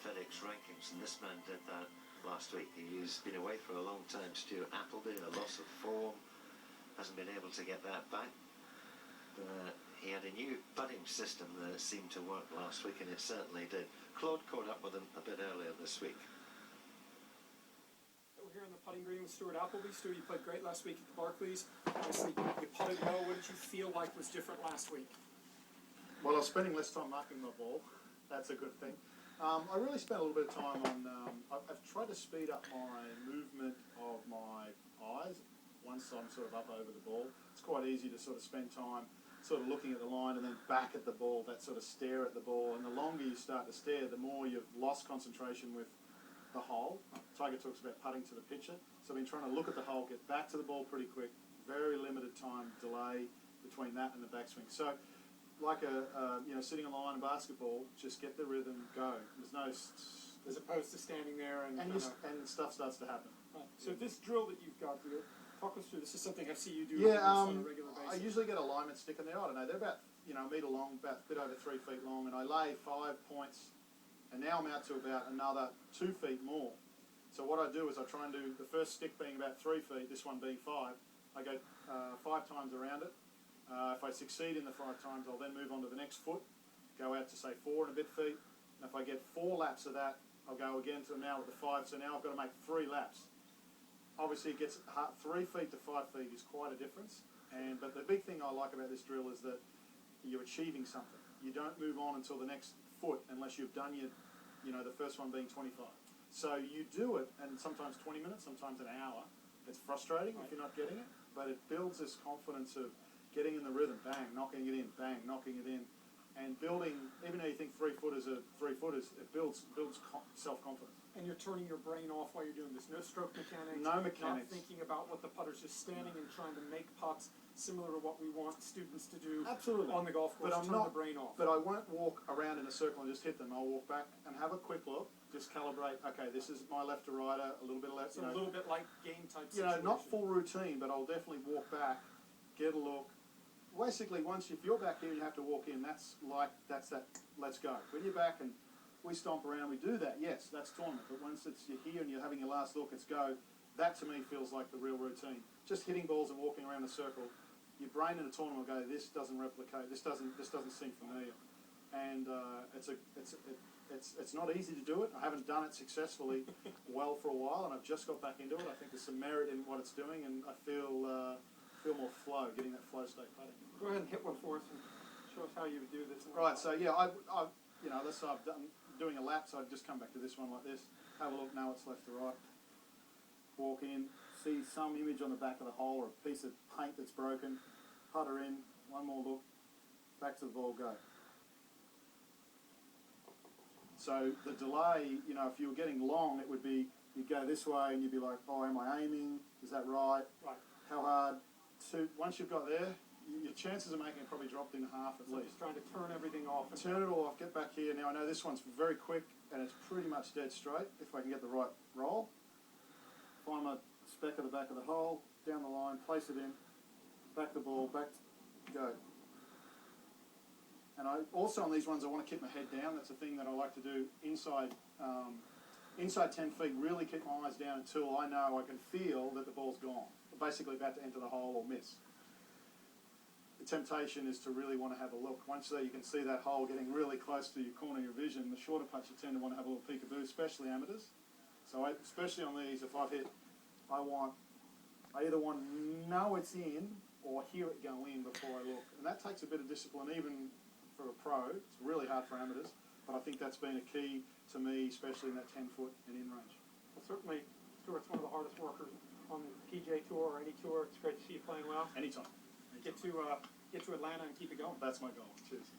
FedEx rankings, and this man did that last week. He's been away for a long time. Stuart Appleby, a loss of form, hasn't been able to get that back. He had a new putting system that seemed to work last week, and it certainly did. Claude caught up with him a bit earlier this week. We're here on the putting green with Stuart Appleby. Stuart, you played great last week at the Barclays. Obviously, you putted well. What did you feel like was different last week? Well, I was spending less time marking my ball. That's a good thing. I really spent a little bit of time on, I've tried to speed up my movement of my eyes once I'm sort of up over the ball. It's quite easy to sort of spend time sort of looking at the line and then back at the ball, that sort of stare at the ball. And the longer you start to stare, the more you've lost concentration with the hole. Tiger talks about putting to the pitcher. So I've been trying to look at the hole, get back to the ball pretty quick, very limited time delay between that and the backswing. So like sitting on the line in basketball, just get the rhythm, go. There's no... As opposed to standing there and stuff starts to happen. Right. So this drill that you've got here, talk us through. This is something I see you do on a regular basis. I usually get a alignment stick in there. I don't know, they're about a metre long, about a bit over 3 feet long, and I lay 5 points, and now I'm out to about another 2 feet more. So what I do is I try and do the first stick being about 3 feet, this one being 5. I go 5 times around it. If I succeed in the 5 times, I'll then move on to the next foot, go out to say 4 and a bit feet. And if I get 4 laps of that, I'll go again to now with the 5. So now I've got to make 3 laps. Obviously, it gets 3 feet to 5 feet is quite a difference. But the big thing I like about this drill is that you're achieving something. You don't move on until the next foot unless you've done the first one being 25. So you do it, and sometimes 20 minutes, sometimes an hour. It's frustrating if you're not getting it, but it builds this confidence of getting in the rhythm, bang, knocking it in, bang, knocking it in, and building. Even though you think 3-footers are 3-footers, it builds self-confidence. And you're turning your brain off while you're doing this. No stroke mechanics. No mechanics. Not thinking about what the putter's just standing and trying to make putts similar to what we want students to do. Absolutely. On the golf course. But turn the brain off. But I won't walk around in a circle and just hit them. I'll walk back and have a quick look, just calibrate. Okay, this is my left to righter, a little bit left. So a little bit like game type situation. Not full routine, but I'll definitely walk back, get a look. Basically, if you're back here, you have to walk in. That's that. Let's go. When you're back and we stomp around, we do that. Yes, that's tournament. But once you're here and you're having your last look, it's go. That to me feels like the real routine. Just hitting balls and walking around a circle. Your brain in a tournament will go, this doesn't replicate. This doesn't seem familiar. And it's not easy to do it. I haven't done it successfully well for a while, and I've just got back into it. I think there's some merit in what it's doing, and I feel more flow, getting that flow state putting. Go ahead and hit one for us and show us how you would do this. Right, so yeah, let's say I've done doing a lap, so I'd just come back to this one like this. Have a look, now it's left to right. Walk in, see some image on the back of the hole or a piece of paint that's broken. Putter in, one more look, back to the ball, go. So the delay, if you were getting long, it would be, you'd go this way and you'd be like, oh, am I aiming? Is that right? Right. How hard? Once you've got there, your chances of making it probably dropped in half at least. Just trying to turn everything off. Turn it all off, get back here. Now I know this one's very quick and it's pretty much dead straight if I can get the right roll. Find my speck at the back of the hole, down the line, place it in, back the ball, back, go. And also on these ones I want to keep my head down. That's a thing that I like to do inside 10 feet, really keep my eyes down until I know I can feel that the ball's gone. Basically about to enter the hole or miss. The temptation is to really want to have a look. Once you can see that hole getting really close to your corner of your vision, the shorter putts you tend to want to have a little peekaboo, especially amateurs. So especially on these, if I've hit, I either want to know it's in or hear it go in before I look. And that takes a bit of discipline even for a pro. It's really hard for amateurs, but I think that's been a key to me, especially in that 10-foot and in range. Well, certainly, Stuart's one of the hardest workers on the PGA Tour or any tour. It's great to see you playing well. Anytime. Get to Atlanta and keep it going. That's my goal. Cheers.